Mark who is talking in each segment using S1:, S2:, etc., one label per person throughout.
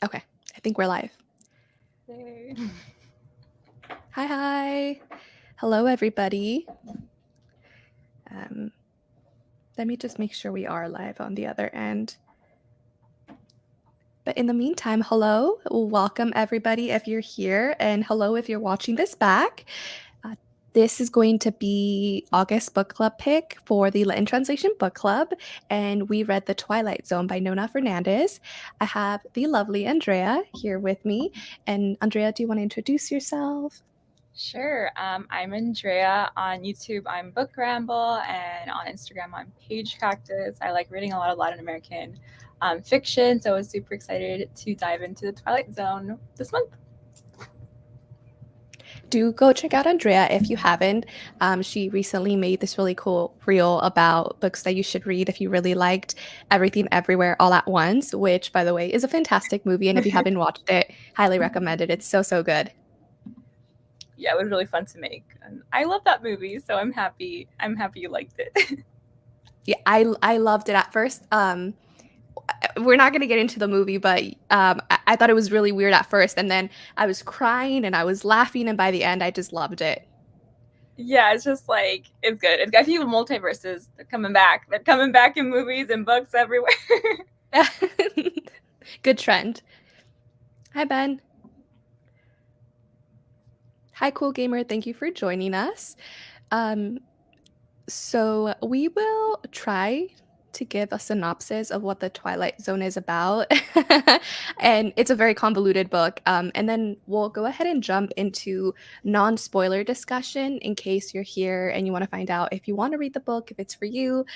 S1: Okay, I think we're live.
S2: Yay.
S1: Hi. Hello, everybody. Um, Let me just make sure we are live on the other end. But in the meantime, hello. Welcome, everybody, if you're here, and hello if you're watching this back. Uh, this is going to be August book club pick for the Latin Translation Book Club, and we read The Twilight Zone by Nona Fernández. I have the lovely Andrea here with me. And Andrea, do you want to introduce yourself?
S2: Sure. I'm Andrea. On YouTube, I'm Book Ramble, and on Instagram, I'm Page Cactus. I like reading a lot of Latin American fiction, so I was super excited to dive into the Twilight Zone this month.
S1: Do go check out Andrea if you haven't. She recently made this really cool reel about books that you should read if you really liked Everything Everywhere All at Once, which, by the way, is a fantastic movie. And if you haven't watched it, highly recommend it. It's so, so good.
S2: Yeah, it was really fun to make, and I love that movie, so I'm happy. I'm happy you liked it.
S1: Yeah, I loved it at first. We're not going to get into the movie, but I thought it was really weird at first. And then I was crying and I was laughing. And by the end, I just loved it.
S2: Yeah, it's just like it's good. It's got a few multiverses. They're coming back. They're coming back in movies and books everywhere.
S1: Good trend. Hi, Ben. Hi, Cool Gamer. Thank you for joining us. Um, so we will try to give a synopsis of what the Twilight Zone is about. And it's a very convoluted book. And then we'll go ahead and jump into non-spoiler discussion in case you're here and you want to find out if you want to read the book, if it's for you.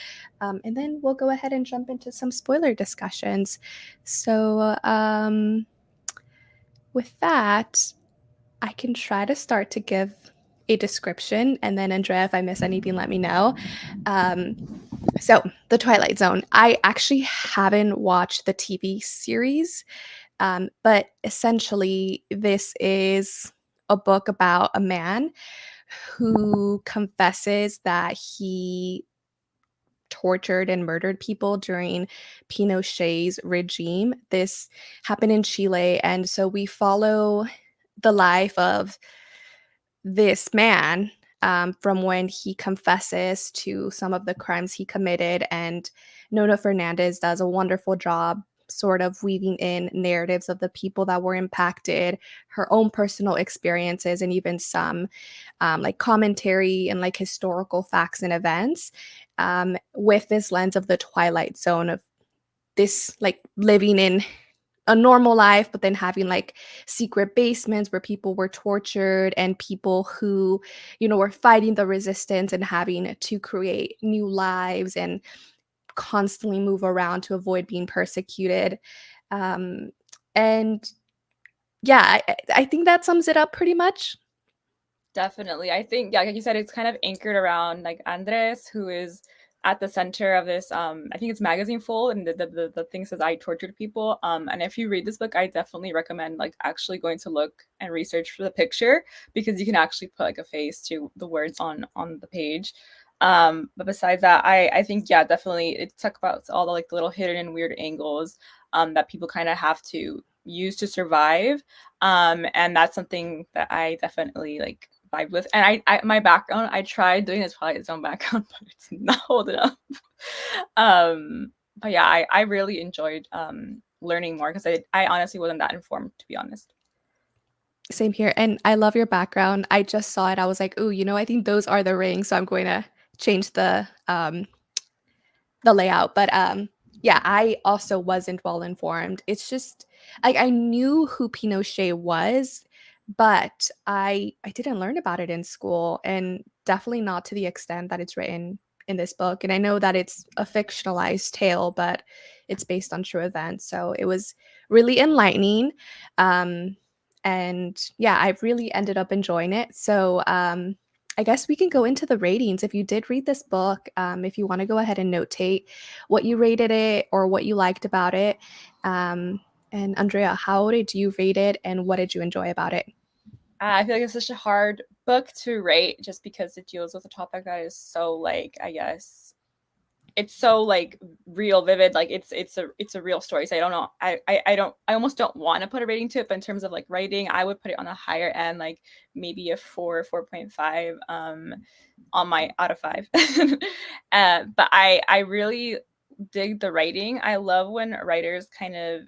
S1: And then we'll go ahead and jump into some spoiler discussions. So with that, I can try to start to give a description, and then Andrea, if I miss anything, let me know. Um, so, The Twilight Zone. I actually haven't watched the TV series, but essentially, this is a book about a man who confesses that he tortured and murdered people during Pinochet's regime. This happened in Chile, and so we follow the life of this man from when he confesses to some of the crimes he committed. And Nona Fernandez does a wonderful job sort of weaving in narratives of the people that were impacted, her own personal experiences, and even some like commentary and like historical facts and events with this lens of the Twilight Zone of this like living in a normal life, but then having like secret basements where people were tortured and people who, were fighting the resistance and having to create new lives and constantly move around to avoid being persecuted. Um, and yeah, I think that sums it up pretty much.
S2: Definitely. I think, yeah, like you said, it's kind of anchored around like Andres, who is at the center of this. I think it's magazine full, and the thing says I tortured people. And if you read this book, I definitely recommend like actually going to look and research for the picture, because you can actually put like a face to the words on the page. But besides that, I think, yeah, definitely it talk about all the like little hidden and weird angles that people kind of have to use to survive. And that's something that I definitely like vibe with. And I my background, I tried doing this Twilight Zone background, but it's not holding up. But yeah, I really enjoyed learning more, because I honestly wasn't that informed, to be honest.
S1: Same here. And I love your background. I just saw it. I was like, ooh, I think those are the rings. So I'm going to change the layout. But yeah, I also wasn't well informed. It's just like I knew who Pinochet was, but I didn't learn about it in school, and definitely not to the extent that it's written in this book. And I know that it's a fictionalized tale, but it's based on true events. So it was really enlightening. Um and yeah, I really ended up enjoying it. So I guess we can go into the ratings. If you did read this book, if you want to go ahead and notate what you rated it or what you liked about it. Um, and Andrea, how did you rate it and what did you enjoy about it?
S2: I feel like it's such a hard book to rate, just because it deals with a topic that is so, like, I guess, it's so like real, vivid, like it's a real story. So I don't know, I almost don't want to put a rating to it, but in terms of like writing, I would put it on the higher end, like maybe a 4.5 on my out of 5. But I really dig the writing. I love when writers kind of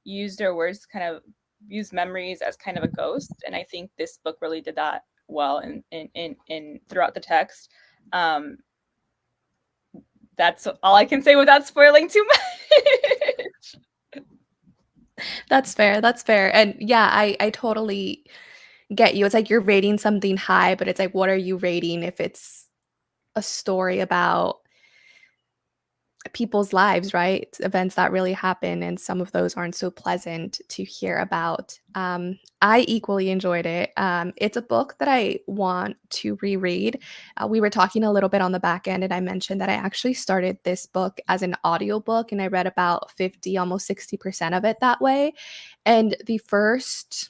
S2: use their words, kind of use memories as kind of a ghost, and I think this book really did that well in throughout the text. um that's all I can say without spoiling too much.
S1: That's fair. That's fair. And yeah, I totally get you. It's like you're rating something high, but it's like, what are you rating if it's a story about people's lives, right? Events that really happen, and some of those aren't so pleasant to hear about. I equally enjoyed it. It's a book that I want to reread. We were talking a little bit on the back end, and I mentioned that I actually started this book as an audiobook, and I read about 50, almost 60% of it that way. And the first,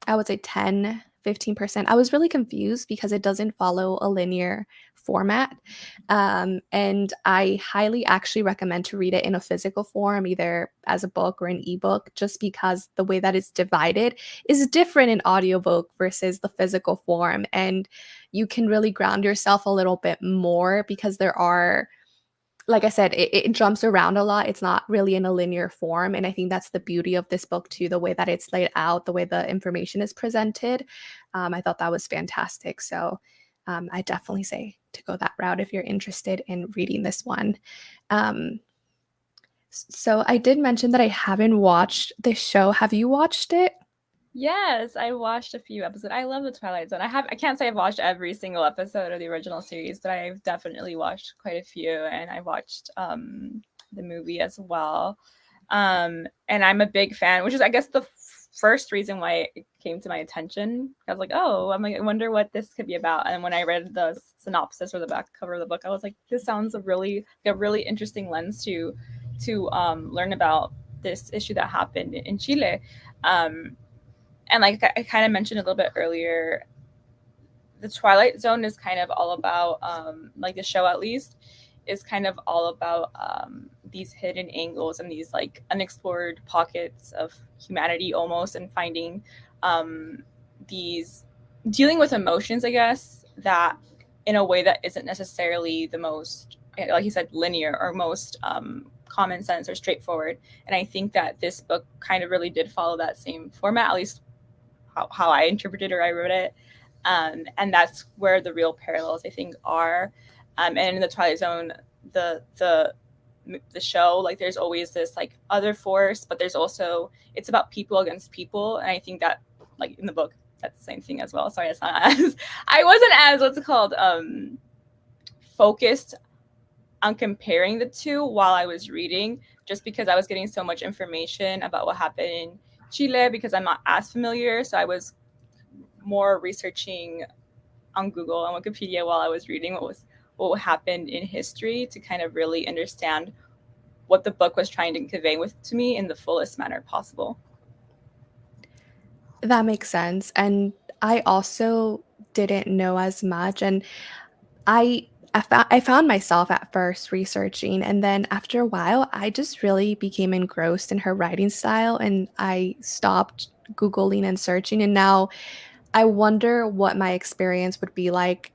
S1: I would say 10, 15%, I was really confused because it doesn't follow a linear format. And I highly actually recommend to read it in a physical form, either as a book or an ebook, just because the way that it's divided is different in audiobook versus the physical form. And you can really ground yourself a little bit more because there are, like I said, it jumps around a lot. It's not really in a linear form. And I think that's the beauty of this book, too, the way that it's laid out, the way the information is presented. I thought that was fantastic. So I definitely say to go that route if you're interested in reading this one. Um, so I did mention that I haven't watched this show. Have you watched it?
S2: Yes, I watched a few episodes. I love the Twilight Zone. I can't say I've watched every single episode of the original series, but I've definitely watched quite a few, and I watched the movie as well. And I'm a big fan, which is I guess the first reason why it came to my attention. I was like, oh, I'm like, I wonder what this could be about. And when I read the synopsis or the back cover of the book, I was like, this sounds a really interesting lens to learn about this issue that happened in Chile. Um, and like I kind of mentioned a little bit earlier, the Twilight Zone is kind of all about, like the show at least, is kind of all about these hidden angles and these like unexplored pockets of humanity almost, and finding these, dealing with emotions, I guess, that in a way that isn't necessarily the most, like you said, linear or most common sense or straightforward. And I think that this book kind of really did follow that same format, at least how I interpreted or I wrote it. And that's where the real parallels I think are. And in the Twilight Zone, the show, like there's always this like other force, but there's also, it's about people against people, and I think that like in the book that's the same thing as well. Sorry, it's not as I wasn't as what's it called focused on comparing the two while I was reading, just because I was getting so much information about what happened in Chile because I'm not as familiar. So I was more researching on Google and Wikipedia while I was reading what happened in history to kind of really understand what the book was trying to convey to me in the fullest manner possible.
S1: That makes sense. And I also didn't know as much. And I I found myself at first researching, and then after a while, I just really became engrossed in her writing style, and I stopped Googling and searching. And now I wonder what my experience would be like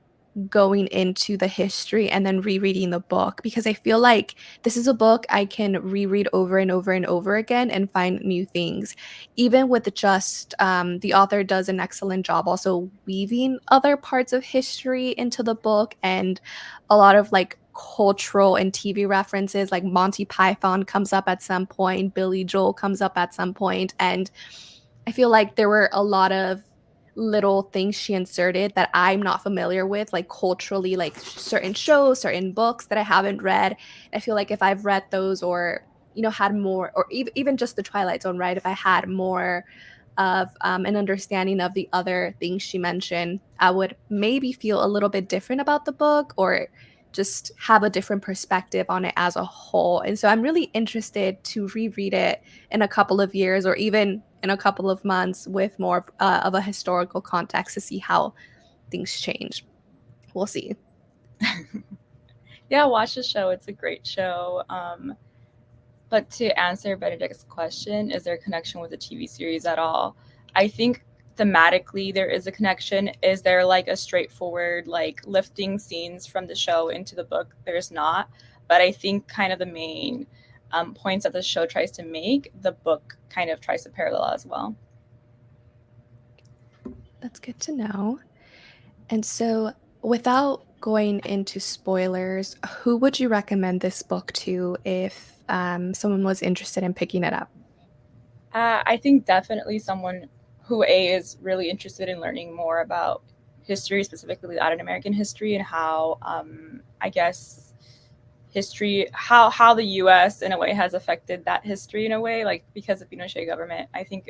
S1: going into the history and then rereading the book, because I feel like this is a book I can reread over and over and over again and find new things. Even with just the author does an excellent job also weaving other parts of history into the book, and a lot of like cultural and TV references, like Monty Python comes up at some point, Billy Joel comes up at some point, and I feel like there were a lot of little things she inserted that I'm not familiar with, like culturally, like certain shows, certain books that I haven't read. I feel like if I've read those, or had more, or even just the Twilight Zone, right? If I had more of an understanding of the other things she mentioned, I would maybe feel a little bit different about the book, or just have a different perspective on it as a whole. And so I'm really interested to reread it in a couple of years, or even in a couple of months, with more of a historical context to see how things change. We'll see.
S2: Yeah, watch the show. It's a great show. But to answer Benedict's question, is there a connection with the TV series at all? I think thematically there is a connection. Is there like a straightforward like lifting scenes from the show into the book? There's not. But I think kind of the main points that the show tries to make, the book kind of tries to parallel as well.
S1: That's good to know. And so, without going into spoilers, who would you recommend this book to if someone was interested in picking it up?
S2: I think definitely someone who is really interested in learning more about history, specifically Latin American history, and how I guess history, how the U.S. in a way has affected that history in a way, like because of Pinochet government. I think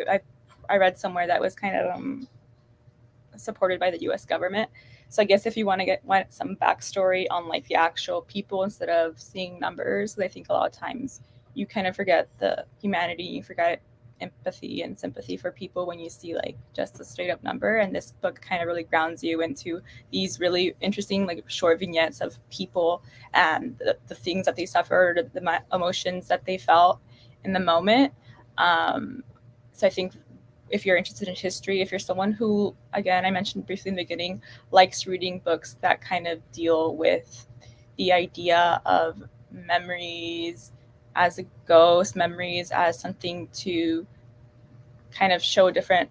S2: I read somewhere that was kind of supported by the U.S. government. So I guess if you want to want some backstory on like the actual people instead of seeing numbers, I think a lot of times you kind of forget the humanity, you forget empathy and sympathy for people when you see like just a straight up number. And this book kind of really grounds you into these really interesting like short vignettes of people and the things that they suffered, the emotions that they felt in the moment. So I think if you're interested in history, if you're someone who, again, I mentioned briefly in the beginning, likes reading books that kind of deal with the idea of memories as a ghost, memories as something to kind of show a different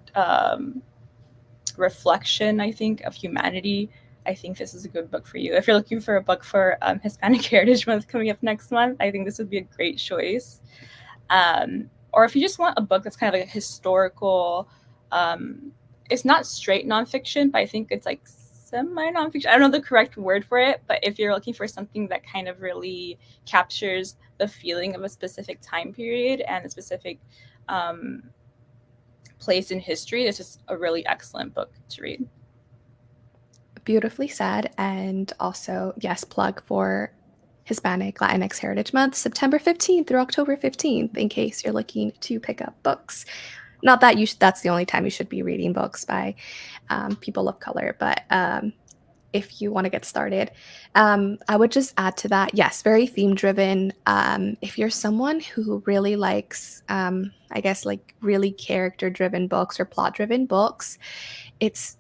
S2: reflection, I think, of humanity, I think this is a good book for you. If you're looking for a book for Hispanic Heritage Month coming up next month, I think this would be a great choice. Or if you just want a book that's kind of like a historical, it's not straight nonfiction, but I think it's like semi nonfiction. I don't know the correct word for it, but if you're looking for something that kind of really captures the feeling of a specific time period and a specific place in history, this is a really excellent book to read.
S1: Beautifully said. And also, yes, plug for Hispanic Latinx Heritage Month, September 15th through October 15th, in case you're looking to pick up books. Not that that's the only time you should be reading books by people of color, but if you want to get started, I would just add to that, yes, very theme driven. If you're someone who really likes, I guess, like really character driven books or plot driven books, it's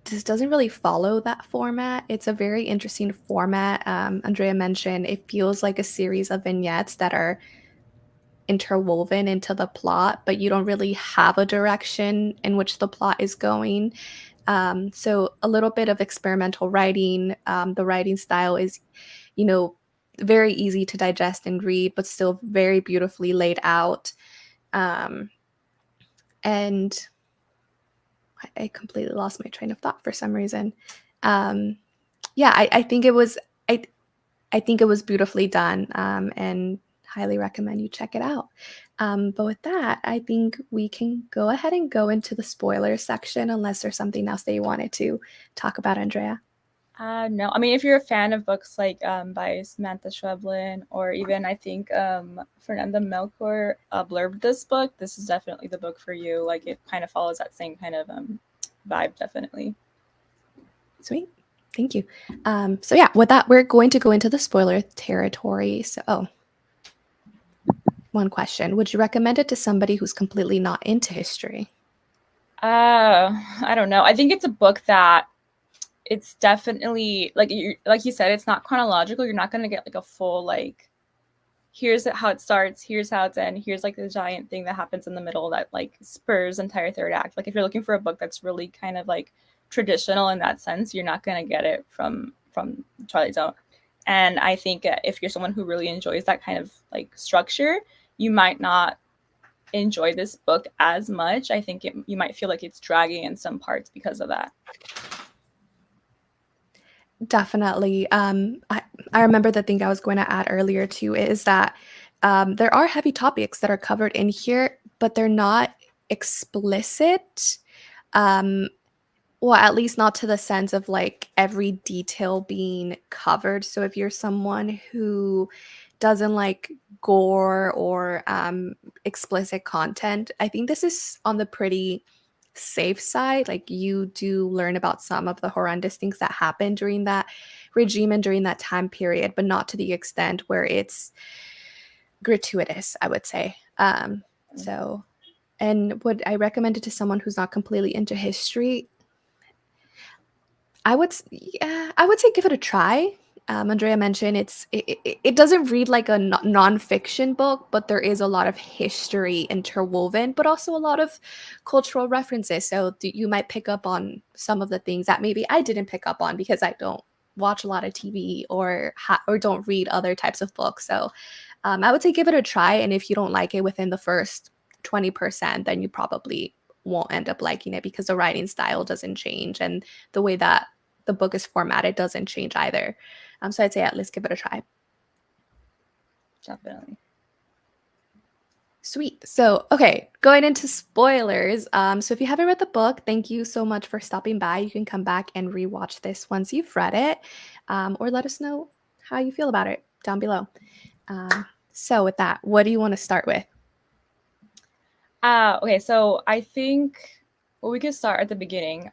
S1: this doesn't really follow that format. It's a very interesting format. Andrea mentioned it feels like a series of vignettes that are interwoven into the plot, but you don't really have a direction in which the plot is going. So a little bit of experimental writing. The writing style is, you know, very easy to digest and read, but still very beautifully laid out. Um, and I completely lost my train of thought for some reason. Um, yeah, I think it was I I think it was beautifully done, and highly recommend you check it out. But with that, I think we can go ahead and go into the spoiler section, unless there's something else that you wanted to talk about, Andrea.
S2: No, I mean, if you're a fan of books like by Samantha Schweblin, or even I think Fernanda Melchor blurbed this book, this is definitely the book for you. Like it kind of follows that same kind of vibe, definitely.
S1: Sweet. Thank you. So yeah, with that, we're going to go into the spoiler territory. So, one question: would you recommend it to somebody who's completely not into history?
S2: I don't know. I think it's a book that it's definitely like you said, it's not chronological. You're not going to get like a full like here's how it starts, here's how it's end, here's like the giant thing that happens in the middle that like spurs entire third act. Like if you're looking for a book that's really kind of like traditional in that sense, you're not going to get it from Twilight Zone. And I think if you're someone who really enjoys that kind of like structure, you might not enjoy this book as much. I think you might feel like it's dragging in some parts because of that.
S1: Definitely. I remember the thing I was going to add earlier too is that there are heavy topics that are covered in here, but they're not explicit. Um, well, at least not to the sense of like every detail being covered. So if you're someone who doesn't like gore or explicit content, I think this is on the pretty safe side. Like you do learn about some of the horrendous things that happened during that regime and during that time period, but not to the extent where it's gratuitous, I would say. So, and would I recommend it to someone who's not completely into history? Yeah, I would say give it a try. Andrea mentioned it doesn't read like a nonfiction book, but there is a lot of history interwoven, but also a lot of cultural references. So you might pick up on some of the things that maybe I didn't pick up on because I don't watch a lot of TV or don't read other types of books. So I would say give it a try, and if you don't like it within the first 20%, then you probably won't end up liking it because the writing style doesn't change and the way that the book is formatted doesn't change either. So I'd say at least give it a try.
S2: Definitely.
S1: Sweet. So, okay, going into spoilers. So if you haven't read the book, thank you so much for stopping by. You can come back and rewatch this once you've read it, or let us know how you feel about it down below. So with that, what do you want to start with?
S2: Okay, so I think we could start at the beginning.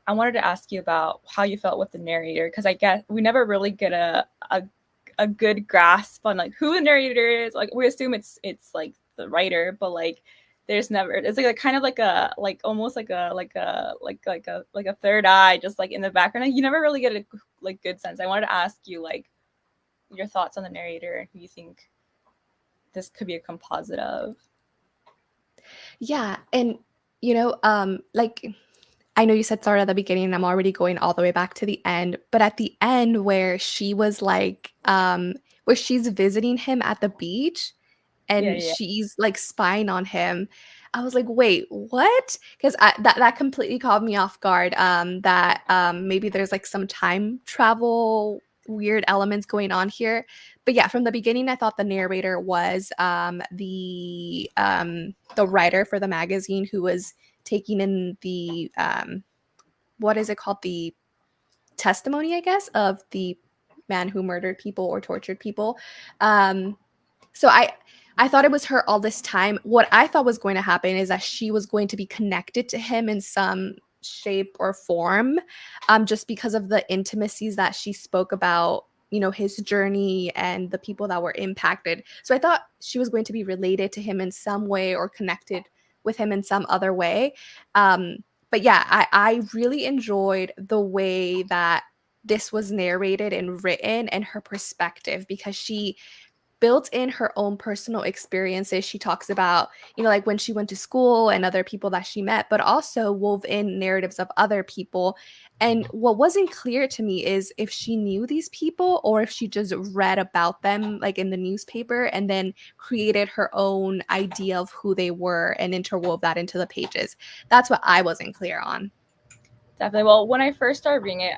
S2: I wanted to ask you about how you felt with the narrator, because I guess we never really get a good grasp on like who the narrator is. Like we assume it's like the writer, but like there's never, it's like a kind of like a like almost like a third eye just like in the background. Like, you never really get a like good sense. I wanted to ask you like your thoughts on the narrator and who you think this could be a composite of.
S1: Yeah, and like I know you said start at the beginning, and I'm already going all the way back to the end, but at the end where she was like, where she's visiting him at the beach
S2: Yeah,
S1: and
S2: yeah.
S1: she's like spying on him, I was like, wait, what? Because that completely caught me off guard. That maybe there's like some time travel weird elements going on here. But yeah, from the beginning, I thought the narrator was the writer for the magazine who was taking in the what is it called, the testimony, I guess, of the man who murdered people or tortured people. um so I thought it was her all this time. What I thought was going to happen is that she was going to be connected to him in some shape or form, just because of the intimacies that she spoke about, his journey and the people that were impacted. So I thought she was going to be related to him in some way or connected with him in some other way. But yeah, I really enjoyed the way that this was narrated and written and her perspective, because she built in her own personal experiences. She talks about, like when she went to school and other people that she met, but also wove in narratives of other people. And what wasn't clear to me is if she knew these people or if she just read about them like in the newspaper and then created her own idea of who they were and interwove that into the pages. That's what I wasn't clear on.
S2: Definitely. Well, when I first started reading it,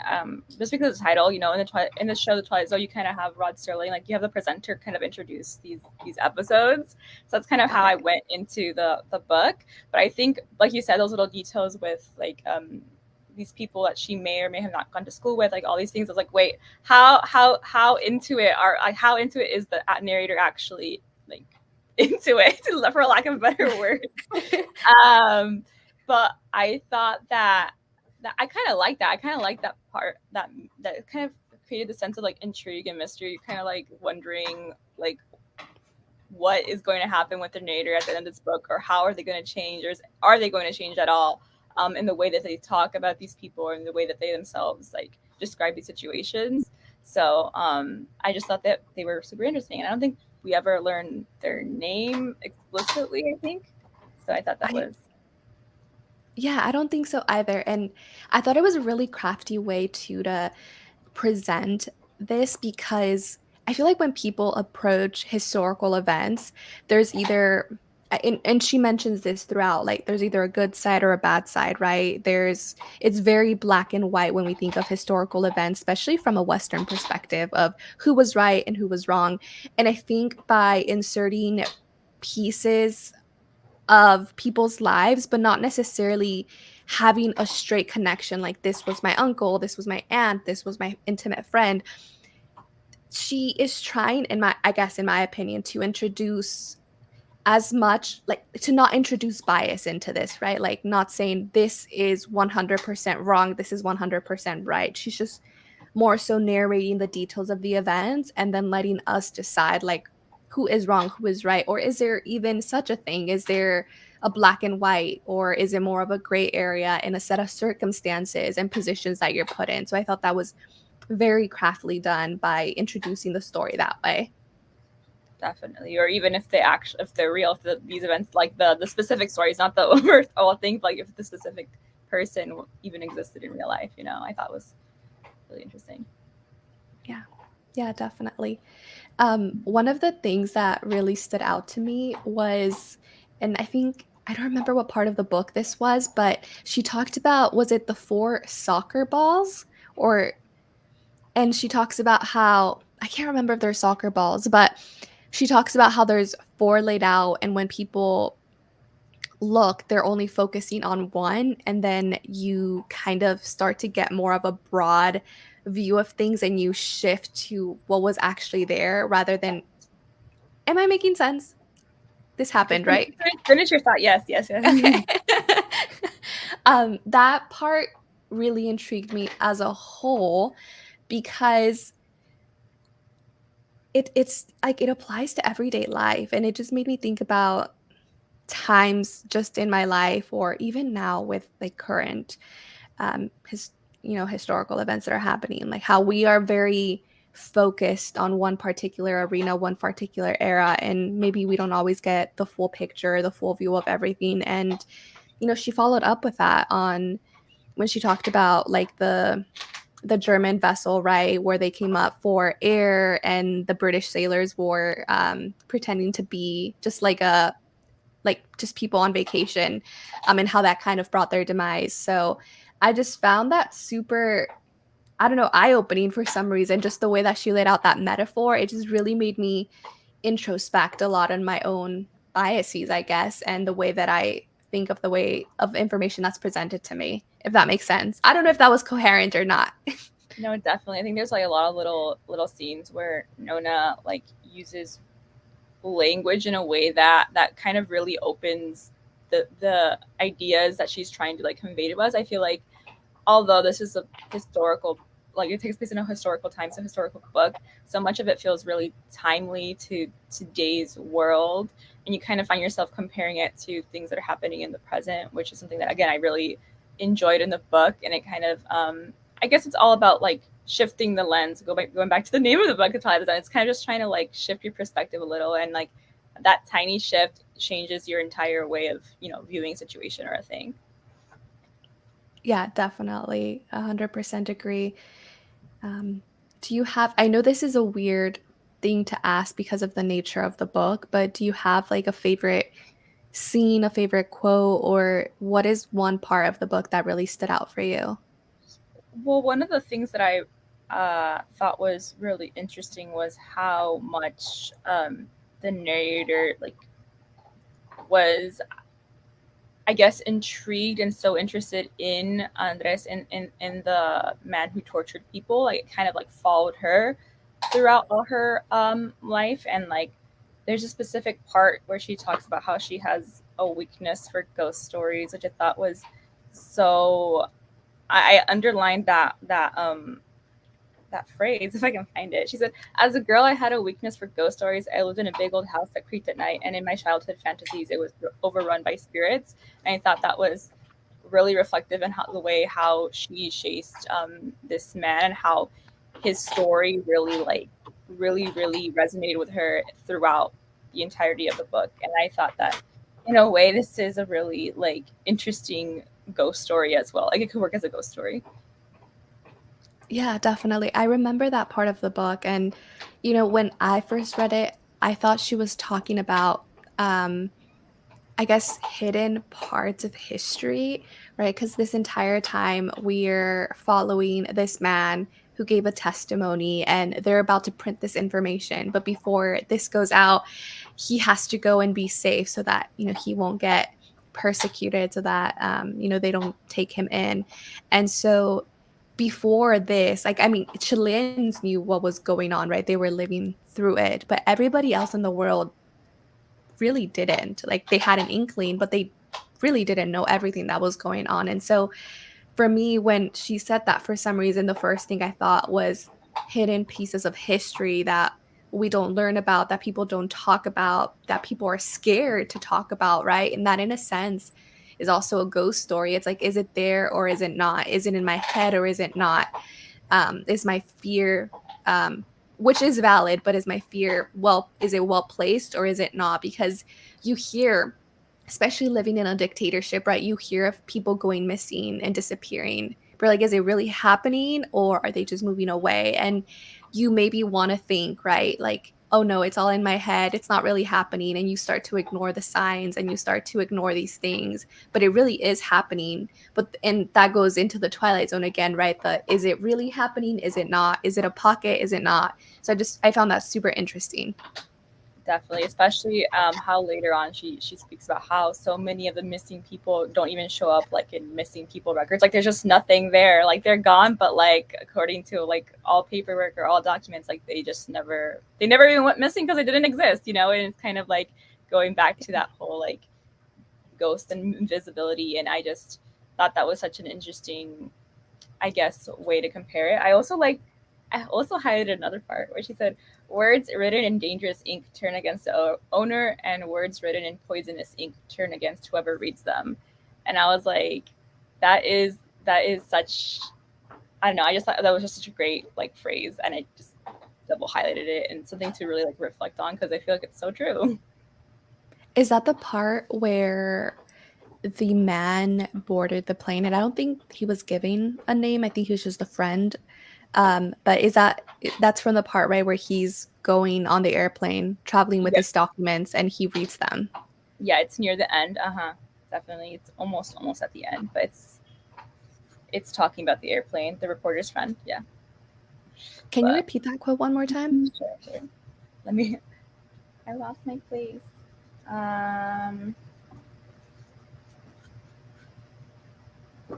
S2: just because of the title, in the show, The Twilight Zone, you kind of have Rod Serling, like you have the presenter kind of introduce these episodes. So that's kind of how I went into the book. But I think, like you said, those little details with like these people that she may or may have not gone to school with, like all these things. I was like, wait, how into it are like how into it is the narrator actually like into it, for lack of a better word. But I thought that I kind of like that. I kind of like that part that kind of created the sense of like intrigue and mystery. You're kind of like wondering like what is going to happen with the narrator at the end of this book, or how are they going to change, or are they going to change at all in the way that they talk about these people or in the way that they themselves like describe these situations. So I just thought that they were super interesting, and I don't think we ever learned their name explicitly, I think. So I thought that
S1: I
S2: was
S1: Yeah, I don't think so either. And I thought it was a really crafty way to present this, because I feel like when people approach historical events, there's either and she mentions this throughout, like there's either a good side or a bad side, right? It's very black and white when we think of historical events, especially from a Western perspective of who was right and who was wrong. And I think by inserting pieces of people's lives, but not necessarily having a straight connection, like this was my uncle, this was my aunt, this was my intimate friend. She is trying, I guess in my opinion, to introduce as much, like to not introduce bias into this, right? Like not saying this is 100% wrong, this is 100% right. She's just more so narrating the details of the events and then letting us decide like who is wrong, who is right, or is there even such a thing? Is there a black and white, or is it more of a gray area in a set of circumstances and positions that you're put in? So I thought that was very craftily done by introducing the story that way.
S2: Definitely. Or even if they actually, if they're real, if these events, like the specific stories, not the overall thing, like if the specific person even existed in real life, I thought was really interesting.
S1: Yeah. Yeah, definitely. One of the things that really stood out to me was, and I don't remember what part of the book this was, but she talked about, was it the four soccer balls? Or, and she talks about how, I can't remember if they're soccer balls, but she talks about how there's four laid out, and when people look, they're only focusing on one, and then you kind of start to get more of a broad view of things and you shift to what was actually there rather than, am I making sense? This happened, right?
S2: Finish your thought. Yes, yes, yes.
S1: Okay. That part really intrigued me as a whole because it's like it applies to everyday life, and it just made me think about times just in my life or even now with like current his historical events that are happening, like how we are very focused on one particular arena, one particular era, and maybe we don't always get the full picture, the full view of everything. And she followed up with that on when she talked about like the German vessel, right, where they came up for air and the British sailors were pretending to be just like just people on vacation, and how that kind of brought their demise. So I just found that super, I don't know, eye-opening for some reason. Just the way that she laid out that metaphor, it just really made me introspect a lot on my own biases, I guess, and the way that I think of the way of information that's presented to me, if that makes sense. I don't know if that was coherent or not.
S2: No, definitely. I think there's like a lot of little scenes where Nona like uses language in a way that kind of really opens the ideas that she's trying to like convey to us. I feel like although this is a historical, like it takes place in a historical time, so historical book, so much of it feels really timely to today's world, and you kind of find yourself comparing it to things that are happening in the present, which is something that again I really enjoyed in the book. And it kind of I guess it's all about like shifting the lens, going back to the name of the book, the Twilight Zone. It's kind of just trying to like shift your perspective a little, and like that tiny shift changes your entire way of viewing a situation or a thing.
S1: Yeah, definitely. 100% agree. Do you have, I know this is a weird thing to ask because of the nature of the book, but do you have like a favorite scene, a favorite quote, or what is one part of the book that really stood out for you?
S2: Well, one of the things that I thought was really interesting was how much the narrator like was, I guess, intrigued and so interested in Andres and the man who tortured people. Like it kind of like followed her throughout all her life. And like there's a specific part where she talks about how she has a weakness for ghost stories, which I thought was so, I underlined that phrase if I can find it. She said, "As a girl, I had a weakness for ghost stories. I lived in a big old house that creaked at night, and in my childhood fantasies, it was overrun by spirits." And I thought that was really reflective in the way how she chased this man, and how his story really really resonated with her throughout the entirety of the book. And I thought that in a way this is a really like interesting ghost story as well. Like it could work as a ghost story.
S1: Yeah, definitely. I remember that part of the book. And, when I first read it, I thought she was talking about, um, I guess, hidden parts of history, right? Because this entire time we're following this man who gave a testimony and they're about to print this information. But before this goes out, he has to go and be safe so that, he won't get persecuted, so that, they don't take him in. And so before this, like, I mean, Chileans knew what was going on, right? They were living through it, but everybody else in the world really didn't. Like they had an inkling, but they really didn't know everything that was going on. And so for me, when she said that, for some reason, the first thing I thought was hidden pieces of history that we don't learn about, that people don't talk about, that people are scared to talk about, right? And that, in a sense, is also a ghost story. It's like, is it there or is it not? Is it in my head or is it not? Is my fear, which is valid, but is my fear, well, is it well placed or is it not? Because you hear, especially living in a dictatorship, right? You hear of people going missing and disappearing. But like, is it really happening or are they just moving away? And you maybe want to think, right? Like, oh no, it's all in my head. It's not really happening. And you start to ignore the signs and you start to ignore these things. But it really is happening. But and that goes into the Twilight Zone again, right? The is it really happening? Is it not? Is it a pocket? Is it not? So I found that super interesting.
S2: Definitely, especially how later on she speaks about how so many of the missing people don't even show up like in missing people records. Like there's just nothing there. Like they're gone, but like according to like all paperwork or all documents, like they never even went missing because they didn't exist, you know. And it's kind of like going back to that whole like ghost and invisibility. And I just thought that was such an interesting, I guess, way to compare it. I also highlighted another part where she said, "Words written in dangerous ink turn against the owner, and words written in poisonous ink turn against whoever reads them." And I was like, that is such, I don't know. I just thought that was just such a great like phrase, and I just double highlighted it and something to really like reflect on because I feel like it's so true.
S1: Is that the part where the man boarded the plane? And I don't think he was giving a name. I think he was just a friend. But that's from the part, right, where he's going on the airplane, traveling with
S2: Yeah,
S1: his documents, and he reads them.
S2: yeah, it's near the end. Definitely, it's almost at the end, but it's talking about the airplane, the reporter's friend. Yeah,
S1: Can you
S2: but
S1: repeat that quote one more time?
S2: sure. Let me. I lost my place. Um,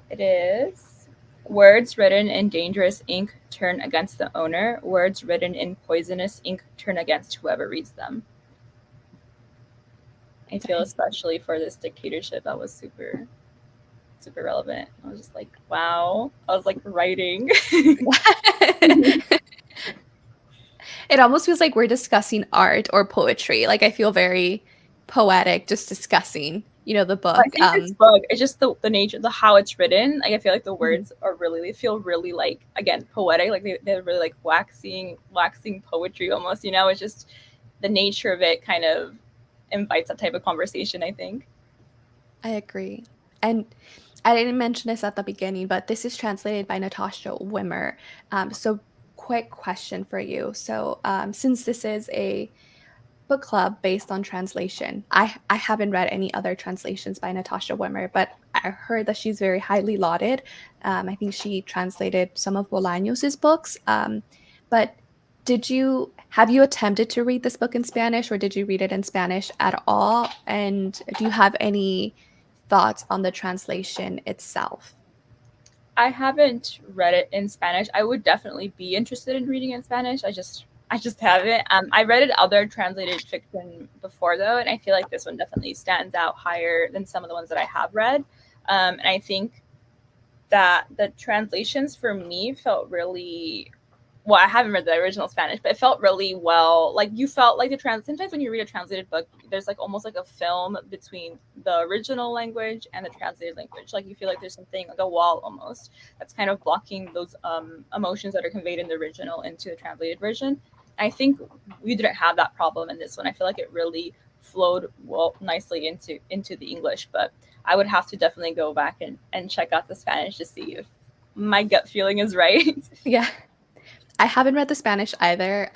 S2: it is words written in dangerous ink turn against the owner. Words written in poisonous ink turn against whoever reads them. I feel
S1: Dang.
S2: especially for this dictatorship that was super relevant. I was just like, wow. I was like writing.
S1: It almost feels like we're discussing art or poetry. Like I feel very poetic just discussing, the
S2: I
S1: book.
S2: think it's book. It's just the nature, the how it's written. Like I feel like the words are really, they feel really like again poetic. Like they're really like waxing poetry almost. You know, it's just the nature of it kind of invites that type of conversation. I think.
S1: I agree. And I didn't mention this at the beginning, but this is translated by Natasha Wimmer. So, quick question for you. So, since this is a book club based on translation, I haven't read any other translations by Natasha Wimmer, but I heard that she's very highly lauded. I think she translated some of Bolaños's books. But have you attempted to read this book in Spanish, or did you read it in Spanish at all? And do you have any thoughts on the translation itself?
S2: I haven't read it in Spanish. I would definitely be interested in reading it in Spanish. I just haven't. I read it other translated fiction before though, and I feel like this one definitely stands out higher than some of the ones that I have read. And I think that the translations for me felt really well. I haven't read the original Spanish, but it felt really well. Like you felt like sometimes when you read a translated book, there's like almost like a film between the original language and the translated language. Like you feel like there's something like a wall almost that's kind of blocking those emotions that are conveyed in the original into the translated version. And I think we didn't have that problem in this one. I feel like it really flowed well nicely into the English, but I would have to definitely go back and check out the Spanish to see if my gut feeling is right.
S1: Yeah, I haven't read the Spanish either.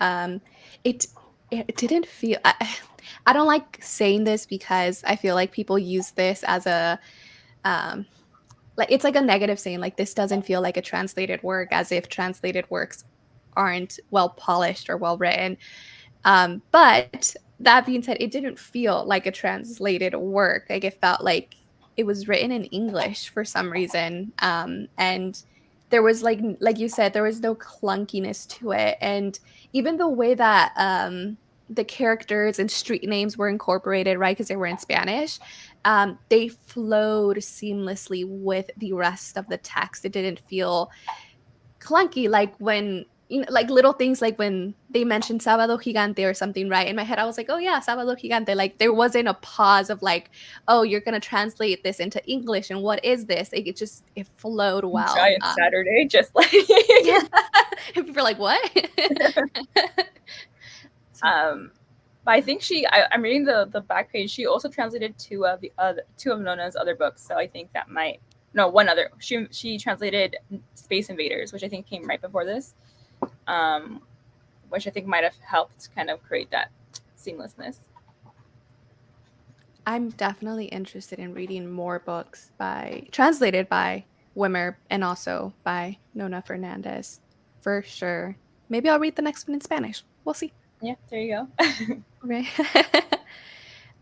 S1: It it didn't feel. I don't like saying this because I feel like people use this as a um, like it's like a negative saying. Like this doesn't feel like a translated work, as if translated works aren't well polished or well written. But that being said, it didn't feel like a translated work. Like it felt like it was written in English for some reason. And there was like you said, there was no clunkiness to it. And even the way that the characters and street names were incorporated, right? Because they were in Spanish. they flowed seamlessly with the rest of the text. It didn't feel clunky, like when like little things like when they mentioned Sábado Gigante or something, right? In my head, I was like, oh yeah, Sábado Gigante. Like there wasn't a pause of like, oh, you're gonna translate this into English, and what is this? Like, it flowed well.
S2: Giant Saturday, just like
S1: Yeah, and people are like, what?
S2: But I think I'm reading the back page. She also translated two of Nona's other books, so I think that might no one other. She translated Space Invaders, which I think came right before this, which I think might have helped kind of create that seamlessness.
S1: I'm definitely interested in reading more books translated by Wimmer and also by Nona Fernández, for sure. Maybe I'll read the next one in Spanish. We'll see.
S2: Yeah, there you go.
S1: Right.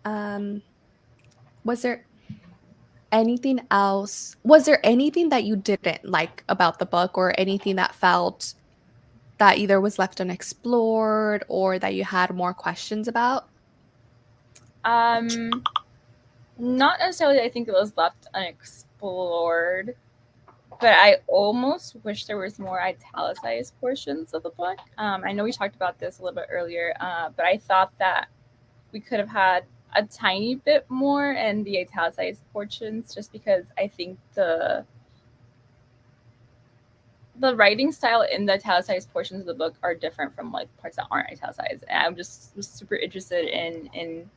S1: um, was there anything else? Was there anything that you didn't like about the book, or anything that felt that either was left unexplored or that you had more questions about?
S2: Not necessarily. I think it was left unexplored, but I almost wish there was more italicized portions of the book. I know we talked about this a little bit earlier, but I thought that we could have had a tiny bit more in the italicized portions, just because I think the writing style in the italicized portions of the book are different from like parts that aren't italicized, and I'm just was super interested in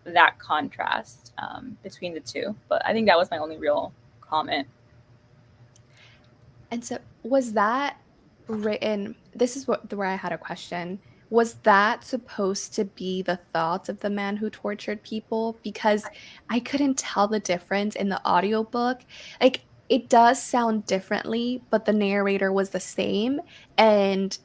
S2: that contrast between the two. But I think that was my only real comment.
S1: And so, was that written? This is where I had a question. Was that supposed to be the thoughts of the man who tortured people? Because I couldn't tell the difference in the audiobook. Like, it does sound differently, but the narrator was the same. And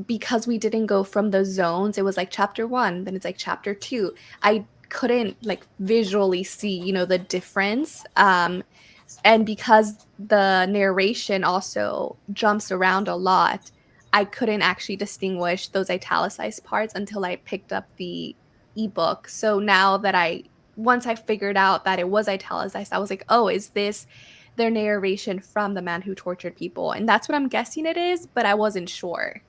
S1: because we didn't go from the zones, it was like chapter one, then it's like chapter two. I couldn't like visually see, the difference. And because the narration also jumps around a lot, I couldn't actually distinguish those italicized parts until I picked up the ebook. So now that once I figured out that it was italicized, I was like, oh, is this their narration from the man who tortured people? And that's what I'm guessing it is, but I wasn't sure.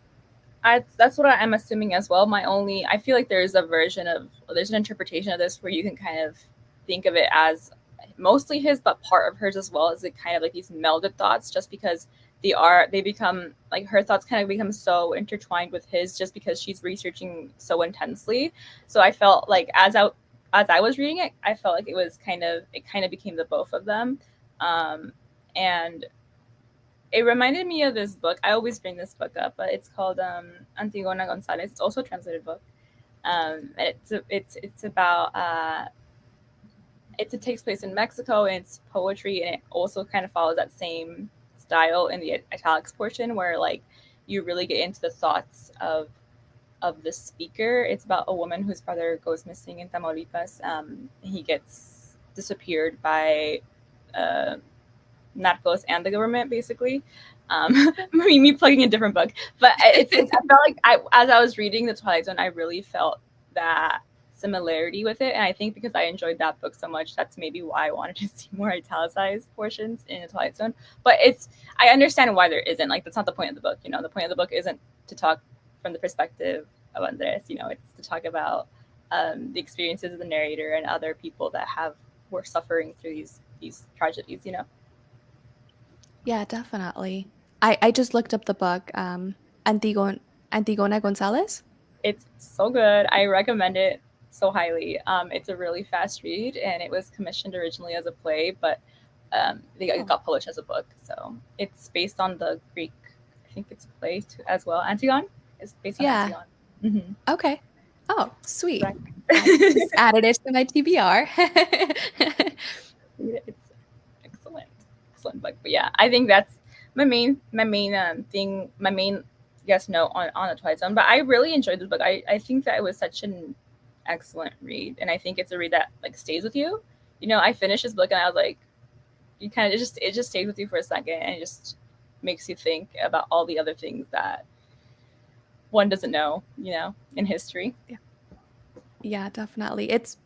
S2: That's what I'm assuming as well. I feel like there's an interpretation of this where you can kind of think of it as mostly his, but part of hers as well, as it kind of like these melded thoughts, just because they become like her thoughts kind of become so intertwined with his, just because she's researching so intensely. So I felt like as I was reading it, I felt like it kind of became the both of them, and it reminded me of this book. I always bring this book up, but it's called Antigona Gonzalez. It's also a translated book. It's about it takes place in Mexico, and it's poetry, and it also kind of follows that same style in the italics portion, where like you really get into the thoughts of the speaker. It's about a woman whose brother goes missing in Tamaulipas. He gets disappeared by narcos and the government, basically. Me plugging a different book, but I felt like as I was reading the Twilight Zone, I really felt that similarity with it, and I think because I enjoyed that book so much, that's maybe why I wanted to see more italicized portions in the Twilight Zone. But I understand why there isn't. Like, that's not the point of the book. The point of the book isn't to talk from the perspective of Andres. It's to talk about the experiences of the narrator and other people that were suffering through these tragedies.
S1: Yeah, definitely. I just looked up the book, Antigona Gonzalez.
S2: It's so good. I recommend it so highly. It's a really fast read, and it was commissioned originally as a play, but it got published as a book. So it's based on the Greek, I think it's a play as well. Antigone is based on Antigone. Mm-hmm.
S1: Okay. Oh, sweet. Just added it to my TBR.
S2: It's excellent book. But yeah, I think that's my main thing, my main note on the Twilight Zone. But I really enjoyed this book. I think that it was such an excellent read, and I think it's a read that like stays with you. I finished this book and I was like, you kind of it just stays with you for a second, and it just makes you think about all the other things that one doesn't know, in history.
S1: Yeah, definitely. It's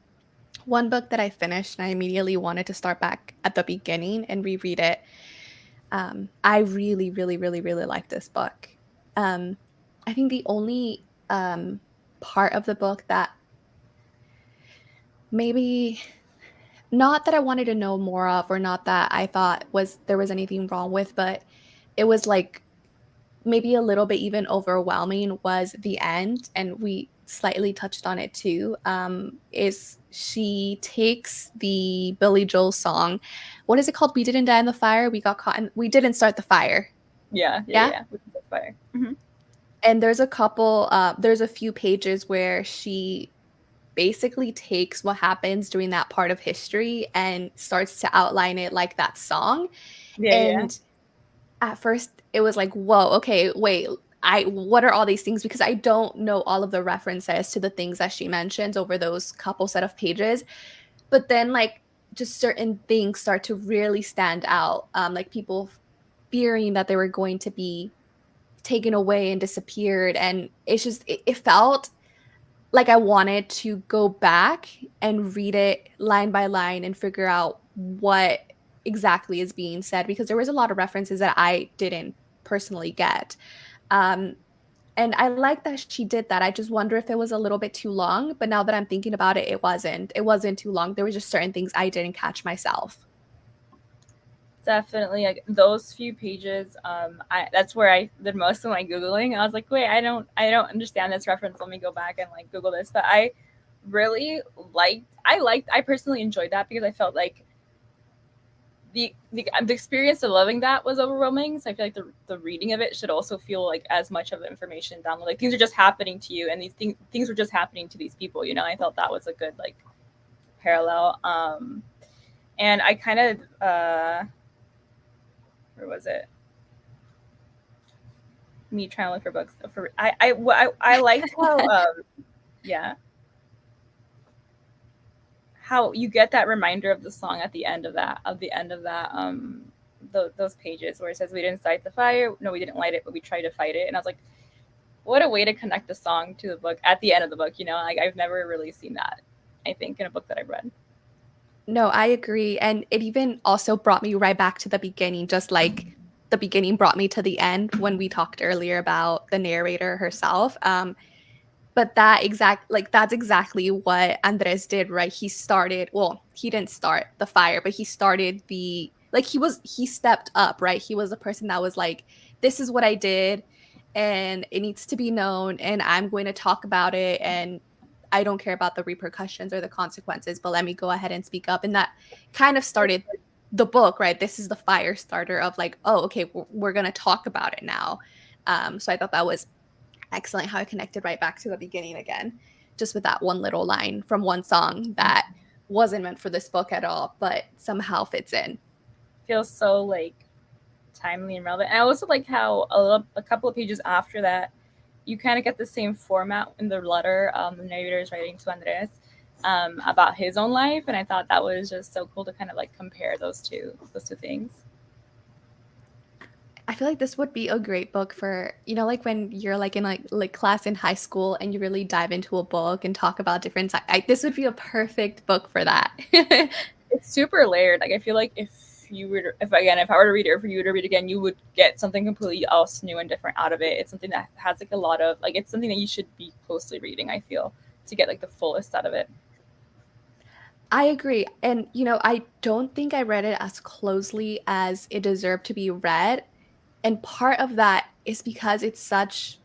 S1: one book that I finished and I immediately wanted to start back at the beginning and reread it. I really, really, really, really like this book. Um, I think the only part of the book that maybe not that I wanted to know more of, or not that I thought was there was anything wrong with, but it was like maybe a little bit even overwhelming was the end, and we slightly touched on it too. Is she takes the Billy Joel song, what is it called? We didn't die in the fire. We got caught in, we didn't start the fire.
S2: Yeah, yeah,
S1: Yeah.
S2: yeah. With the fire. Hmm.
S1: And there's a few pages where she basically takes what happens during that part of history and starts to outline it like that song.
S2: Yeah, yeah.
S1: And at first it was like, whoa, okay, wait, I what are all these things? Because I don't know all of the references to the things that she mentions over those couple set of pages. But then like just certain things start to really stand out. Like people fearing that they were going to be taken away and disappeared. And it's just it felt like I wanted to go back and read it line by line and figure out what exactly is being said, because there was a lot of references that I didn't personally get. Um, and I like that she did that. I just wonder if it was a little bit too long, but now that I'm thinking about it, it wasn't. It wasn't too long. There was just certain things I didn't catch myself.
S2: Definitely, like those few pages. That's where I did most of my googling. I was like, wait, I don't understand this reference. Let me go back and like Google this. But I really I personally enjoyed that because I felt like the experience of loving that was overwhelming. So I feel like the reading of it should also feel like as much of the information down. Like things are just happening to you, and things were just happening to these people. You know, I felt that was a good like parallel. And I kind of where was it? Me trying to look for books for I liked how yeah, how you get that reminder of the song at the end of that those pages where it says we didn't start the fire, no we didn't light it, but we tried to fight it. And I was like, what a way to connect the song to the book at the end of the book, you know, like I've never really seen that, I think, in a book that I've read.
S1: No, I agree. And it even also brought me right back to the beginning, just like the beginning brought me to the end when we talked earlier about the narrator herself. But that's exactly what Andres did, right? He started, well, he didn't start the fire, but he started the like he stepped up, right? He was the person that was like, this is what I did and it needs to be known and I'm going to talk about it, and I don't care about the repercussions or the consequences, but let me go ahead and speak up. And that kind of started the book, right? This is the fire starter of like, oh, okay, we're going to talk about it now. So I thought that was excellent how I connected right back to the beginning again, just with that one little line from one song that wasn't meant for this book at all, but somehow fits in.
S2: Feels so like timely and relevant. And I also like how a couple of pages after that, you kind of get the same format in the letter the narrator is writing to Andres about his own life, and I thought that was just so cool to kind of like compare those two things.
S1: I feel like this would be a great book for, like when you're like in like class in high school and you really dive into a book and talk about different this would be a perfect book for that.
S2: It's super layered. Like I feel like if I were to read it, or for you to read it again, you would get something completely else, new and different out of it. It's something that has like a lot of like it's something that you should be closely reading, I feel, to get like the fullest out of it.
S1: I agree. And, I don't think I read it as closely as it deserved to be read. And part of that is because it's such,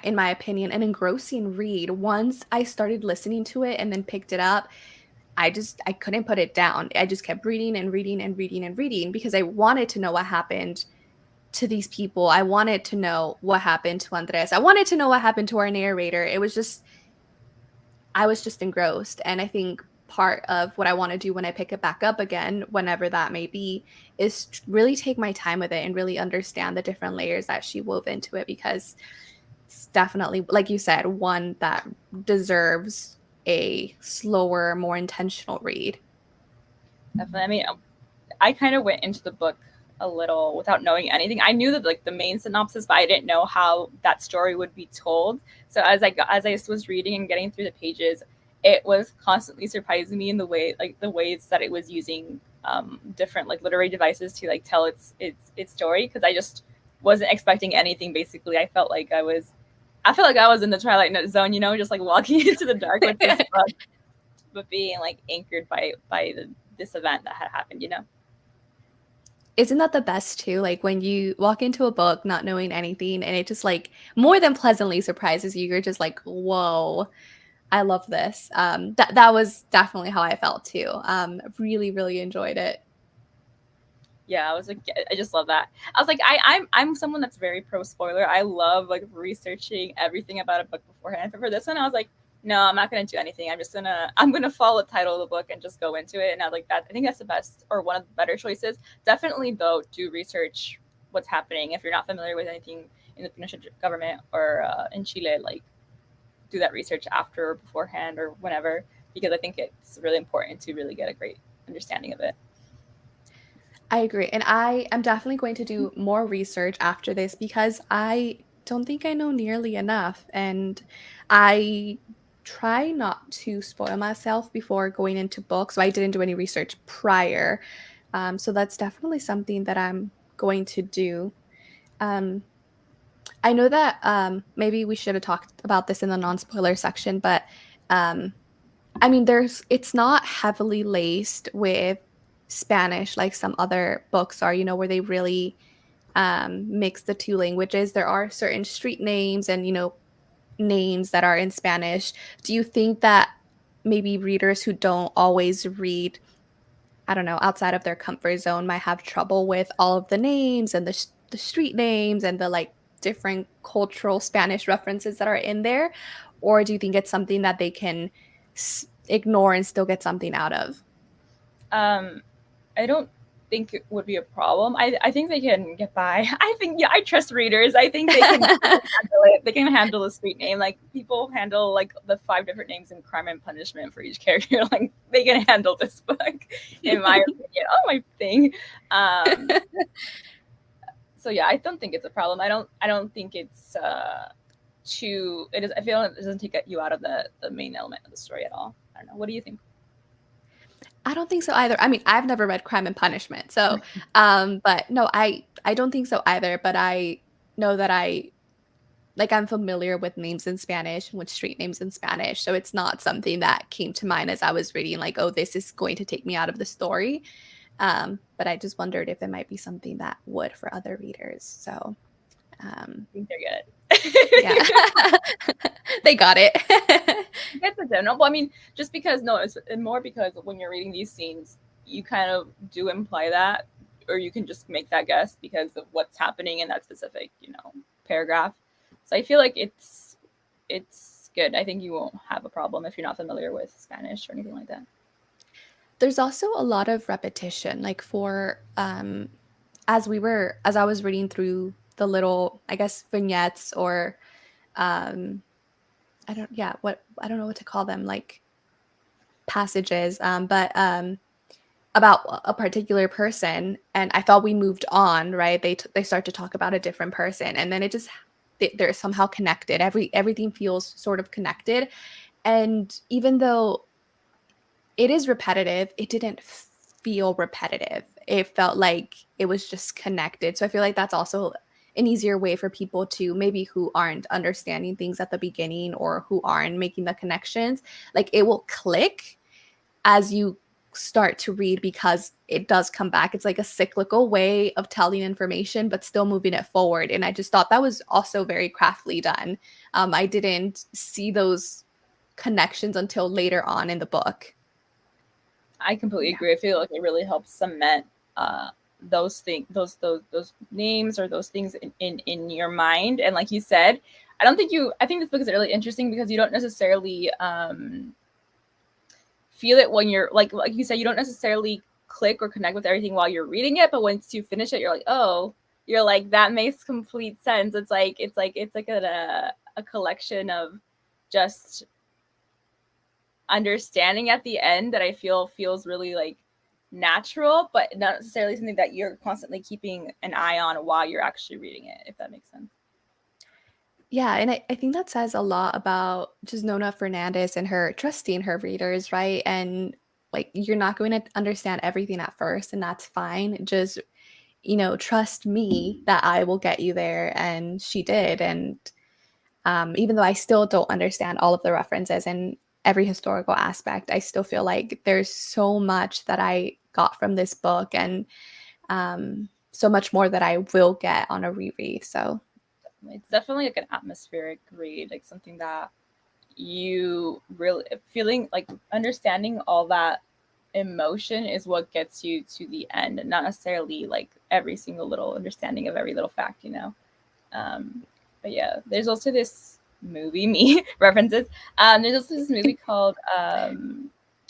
S1: in my opinion, an engrossing read. Once I started listening to it and then picked it up, I couldn't put it down. I just kept reading and reading and reading and reading because I wanted to know what happened to these people. I wanted to know what happened to Andres. I wanted to know what happened to our narrator. I was just engrossed. And I think part of what I want to do when I pick it back up again, whenever that may be, is really take my time with it and really understand the different layers that she wove into it, because it's definitely, like you said, one that deserves a slower, more intentional read.
S2: Definitely. I mean, I kind of went into the book a little without knowing anything. I knew that like the main synopsis, but I didn't know how that story would be told. So as I was reading and getting through the pages, it was constantly surprising me in the ways that it was using different like literary devices to like tell its story, because I just wasn't expecting anything. Basically, I felt like I was in the Twilight Zone, just like walking into the dark with this book, but being like anchored by this event that had happened.
S1: Isn't that the best too? Like when you walk into a book not knowing anything and it just like more than pleasantly surprises you, you're just like, whoa, I love this. That was definitely how I felt too. Really, really enjoyed it.
S2: Yeah, I was like, I just love that. I was like, I'm someone that's very pro spoiler. I love like researching everything about a book beforehand. But for this one, I was like, no, I'm not gonna do anything. I'm gonna follow the title of the book and just go into it. And I like that. I think that's the best, or one of the better choices. Definitely though, do research what's happening. If you're not familiar with anything in the Pinochet government or in Chile, like do that research after or beforehand or whenever, because I think it's really important to really get a great understanding of it.
S1: I agree. And I am definitely going to do more research after this because I don't think I know nearly enough. And I try not to spoil myself before going into books. So I didn't do any research prior. So that's definitely something that I'm going to do. Um, I know that maybe we should have talked about this in the non spoiler section, but um, I mean, it's not heavily laced with Spanish like some other books are, where they really mix the two languages. There are certain street names and, names that are in Spanish. Do you think that maybe readers who don't always read, I don't know, outside of their comfort zone might have trouble with all of the names and the street names and the like different cultural Spanish references that are in there? Or do you think it's something that they can ignore and still get something out of?
S2: Um, I don't think it would be a problem. I think they can get by. I think, yeah, I trust readers. I think they can handle it. They can handle a street name. Like people handle like the 5 different names in Crime and Punishment for each character. Like they can handle this book, in my opinion. Oh, my thing. Um, so yeah, I don't think it's a problem. I don't think it's too. It is. I feel it doesn't take you out of the main element of the story at all. I don't know. What do you think?
S1: I don't think so either. I mean, I've never read Crime and Punishment, so but no, I don't think so either. But I know that I'm familiar with names in Spanish, with street names in Spanish, so it's not something that came to mind as I was reading. Like, oh, this is going to take me out of the story. But I just wondered if it might be something that would for other readers. So
S2: I think they're good.
S1: yeah, they got it.
S2: That's a general. Well, I mean, just because no, it's more because when you're reading these scenes, you kind of do imply that, or you can just make that guess because of what's happening in that specific, paragraph. So I feel like it's good. I think you won't have a problem if you're not familiar with Spanish or anything like that.
S1: There's also a lot of repetition, like for as I was reading through the little, I guess, vignettes or um I don't know what to call them, like passages, but about a particular person, and I thought we moved on, right? They start to talk about a different person, and then they're somehow connected. Everything feels sort of connected, and even though it is repetitive, it didn't feel repetitive. It felt like it was just connected. So I feel like that's also an easier way for people to maybe who aren't understanding things at the beginning or who aren't making the connections, like it will click as you start to read because it does come back. It's like a cyclical way of telling information, but still moving it forward. And I just thought that was also very craftily done. I didn't see those connections until later on in the book.
S2: I completely
S1: Yeah.
S2: agree. I feel like it really helps cement those things, those names or those things in your mind. And like you said, I think this book is really interesting because you don't necessarily feel it when you're like you said, you don't necessarily click or connect with everything while you're reading it, but once you finish it, you're like, oh, you're like, that makes complete sense. It's like a collection of just understanding at the end that I feel feels really like natural, but not necessarily something that you're constantly keeping an eye on while you're actually reading it, if that makes sense.
S1: Yeah, and I think that says a lot about just Nona Fernández and her trusting her readers, right? And like you're not going to understand everything at first, and that's fine. Just, trust me that I will get you there. And she did. And even though I still don't understand all of the references and every historical aspect, I still feel like there's so much that I got from this book and so much more that I will get on a reread. So,
S2: It's definitely like an atmospheric read, like something that you really feeling like understanding all that emotion is what gets you to the end, and not necessarily like every single little understanding of every little fact, you know. But yeah, there's also this movie, me references. There's also this movie called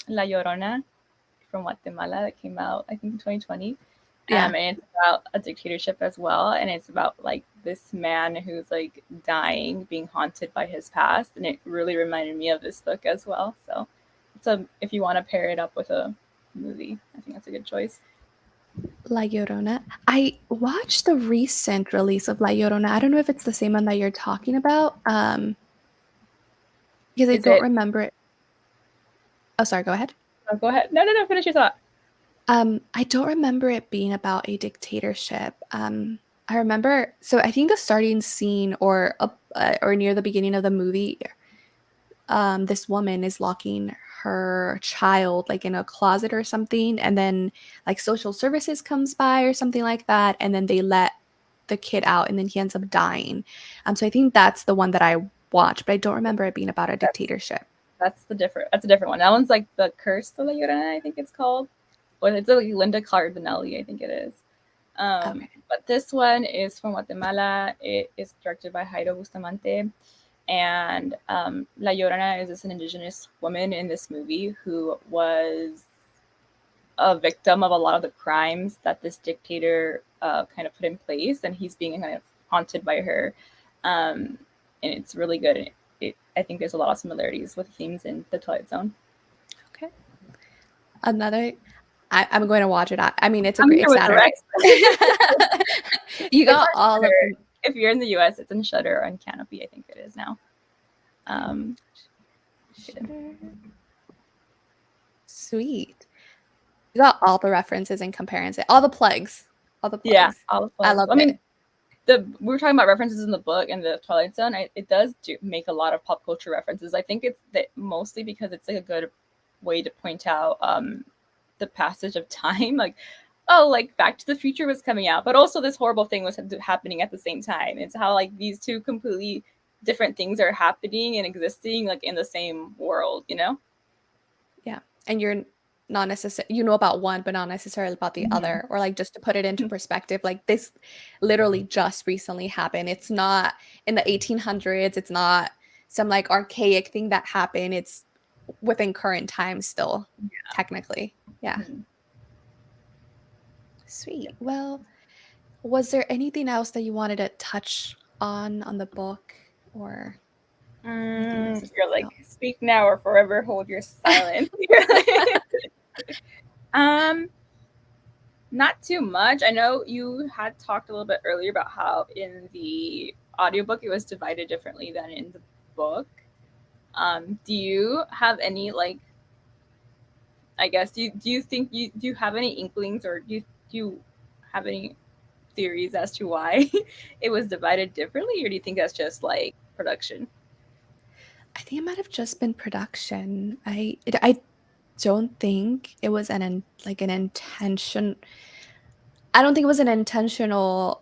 S2: La Llorona from Guatemala that came out, I think, in 2020.
S1: yeah.
S2: And it's about a dictatorship as well, and it's about like this man who's like dying, being haunted by his past, and it really reminded me of this book as well. So, if you want to pair it up with a movie, I think that's a good choice.
S1: La Llorona. I watched the recent release of La Llorona. I don't know if it's the same one that you're talking about. Because I
S2: Is
S1: don't
S2: it?
S1: remember it. Oh, sorry, go ahead.
S2: Oh, go ahead. No, no, no. Finish your thought.
S1: I don't remember it being about a dictatorship. I remember, so I think the starting scene or near the beginning of the movie, this woman is locking her child like in a closet or something, and then like social services comes by or something like that, and then they let the kid out, and then he ends up dying. So I think that's the one that I watched, but I don't remember it being about a
S2: That's
S1: dictatorship.
S2: that's the different. That's a different one. That one's like the Curse de la Llorona, I think it's called. Well, it's like Linda Cardinelli, I think it is.
S1: Okay.
S2: But this one is from Guatemala. It is directed by Jairo Bustamante. And La Llorona is this an indigenous woman in this movie who was a victim of a lot of the crimes that this dictator kind of put in place, and he's being kind of haunted by her. And it's really good. I think there's a lot of similarities with themes in the Twilight Zone.
S1: Okay. Another, I'm going to watch it. I mean, it's a
S2: I'm
S1: great.
S2: here
S1: It's
S2: with the
S1: Saturday.
S2: Rex.
S1: You
S2: It's
S1: got
S2: on
S1: all of
S2: Shudder.
S1: them.
S2: If you're in the US, it's in Shudder on Canopy, I think it is now. Um,
S1: Sure. Sweet. You got all the references and comparisons, all the plugs, all the
S2: yeah,
S1: plugs.
S2: all the
S1: I
S2: plugs.
S1: love
S2: I mean,
S1: it.
S2: we were talking about references in the book and the Twilight Zone. It does make a lot of pop culture references. I think it's that mostly because it's like a good way to point out the passage of time. Like, oh, like Back to the Future was coming out, but also this horrible thing was happening at the same time. It's how like these two completely different things are happening and existing like in the same world. You know.
S1: Yeah. And you're not necessarily, you know about one, but not necessarily about the
S2: Mm-hmm.
S1: other. Or like just to put it into perspective, like this literally just recently happened. It's not in the 1800s. It's not some like archaic thing that happened. It's within current times still, technically. Yeah.
S2: Mm-hmm.
S1: Sweet. Well, was there anything else that you wanted to touch on the book or anything else?
S2: You're like, speak now or forever hold your silence. um, not too much. I know you had talked a little bit earlier about how in the audiobook it was divided differently than in the book. Do you have any like I guess do you think do you have any inklings or do you have any theories as to why it was divided differently, or do you think that's just like production?
S1: I think it might have just been production. I don't think it was like an intention. I don't think it was an intentional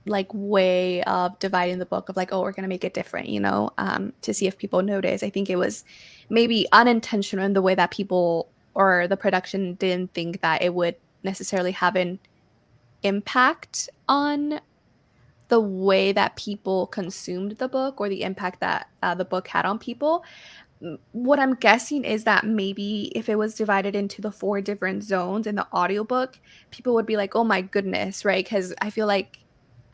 S1: like way of dividing the book of like, oh, we're gonna make it different, to see if people notice. I think it was maybe unintentional in the way that people or the production didn't think that it would necessarily have an impact on the way that people consumed the book or the impact that the book had on people. What I'm guessing is that maybe if it was divided into the four different zones in the audiobook, people would be like, "Oh my goodness," right? Because I feel like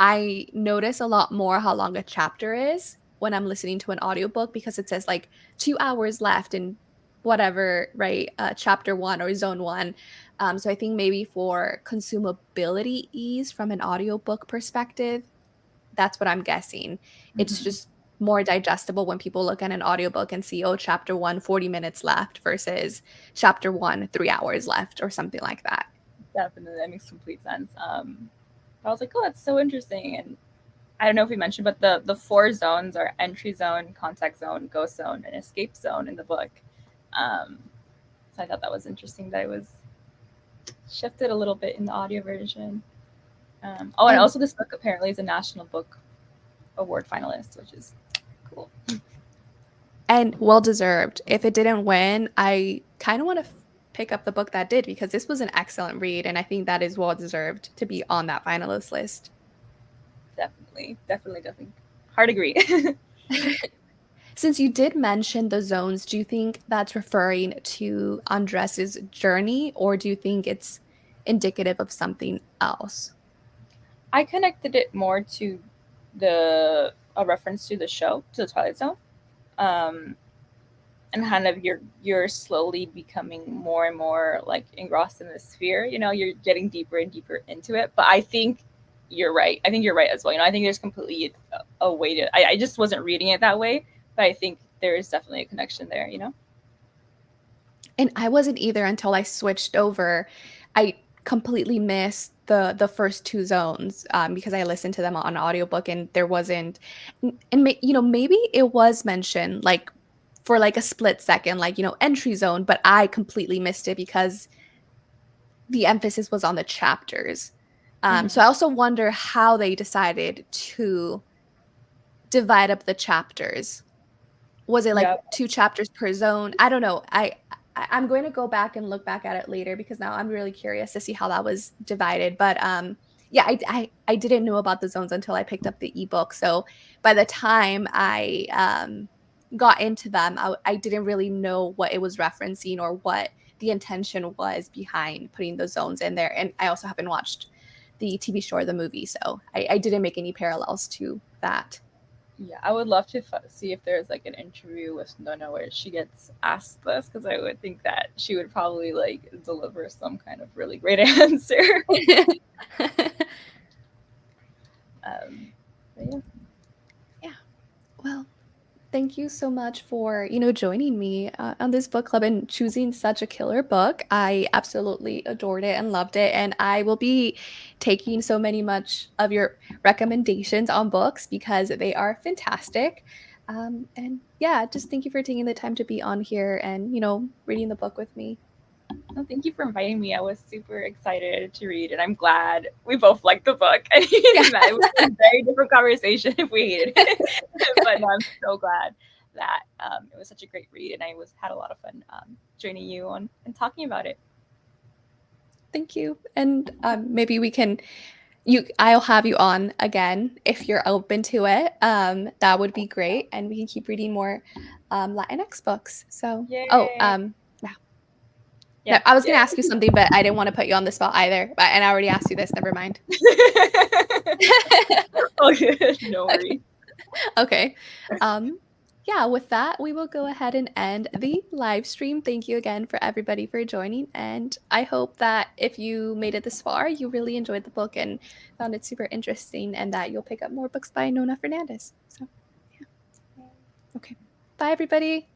S1: I notice a lot more how long a chapter is when I'm listening to an audiobook because it says like 2 hours left in whatever, right? Chapter one or zone one. So I think maybe for consumability ease from an audiobook perspective, that's what I'm guessing. It's
S2: Mm-hmm.
S1: just more digestible when people look at an audiobook and see, oh, chapter 1, 40 minutes left versus chapter 1, 3 hours left or something like that.
S2: Definitely, that makes complete sense. I was like, oh, that's so interesting. And I don't know if we mentioned, but the four zones are entry zone, contact zone, ghost zone, and escape zone in the book. So I thought that was interesting that it was shifted a little bit in the audio version. And also this book apparently is a National Book Award finalist, which is cool.
S1: And well deserved. If it didn't win, I kind of want to pick up the book that did, because this was an excellent read, and I think that is well deserved to be on that finalist list.
S2: Definitely. Hard agree.
S1: Since you did mention the zones, do you think that's referring to Andres's journey, or do you think it's indicative of something else?
S2: I connected it more to a reference to the show, to the Twilight Zone. And kind of you're slowly becoming more and more like engrossed in the sphere. You're getting deeper and deeper into it. But I think you're right. I think you're right as well. I think there's completely a way to. I just wasn't reading it that way, but I think there is definitely a connection there.
S1: And I wasn't either until I switched over. I completely missed the first two zones, because I listened to them on audiobook and there wasn't, and maybe it was mentioned like for like a split second, like entry zone, but I completely missed it because the emphasis was on the chapters. So I also wonder how they decided to divide up the chapters. Was it like
S2: Yeah.
S1: 2 chapters per zone? I don't know. I'm going to go back and look back at it later, because now I'm really curious to see how that was divided. But yeah, I didn't know about the zones until I picked up the ebook. So by the time I got into them, I didn't really know what it was referencing or what the intention was behind putting the zones in there. And I also haven't watched the TV show or the movie, so I didn't make any parallels to that.
S2: Yeah, I would love to see if there's like an interview with Nona where she gets asked this, because I would think that she would probably like deliver some kind of really great answer. But yeah.
S1: Yeah. Well, thank you so much for, joining me on this book club and choosing such a killer book. I absolutely adored it and loved it, and I will be taking so many much of your recommendations on books because they are fantastic. And yeah, just thank you for taking the time to be on here and, reading the book with me.
S2: No, thank you for inviting me. I was super excited to read, and I'm glad we both liked the book. And it was a very different conversation if we hated it. But no, I'm so glad that it was such a great read, and I had a lot of fun joining you on and talking about it.
S1: Thank you. And maybe we can I'll have you on again if you're open to it. That would be great, and we can keep reading more Latinx books. So,
S2: Yay.
S1: Yeah. No, I was gonna ask you something, but I didn't want to put you on the spot either. And I already asked you this. Never mind.
S2: Oh, good. No worries.
S1: Okay. Yeah, with that, we will go ahead and end the live stream. Thank you again for everybody for joining. And I hope that if you made it this far, you really enjoyed the book and found it super interesting, and that you'll pick up more books by Nona Fernández. So, yeah. Okay. Bye, everybody.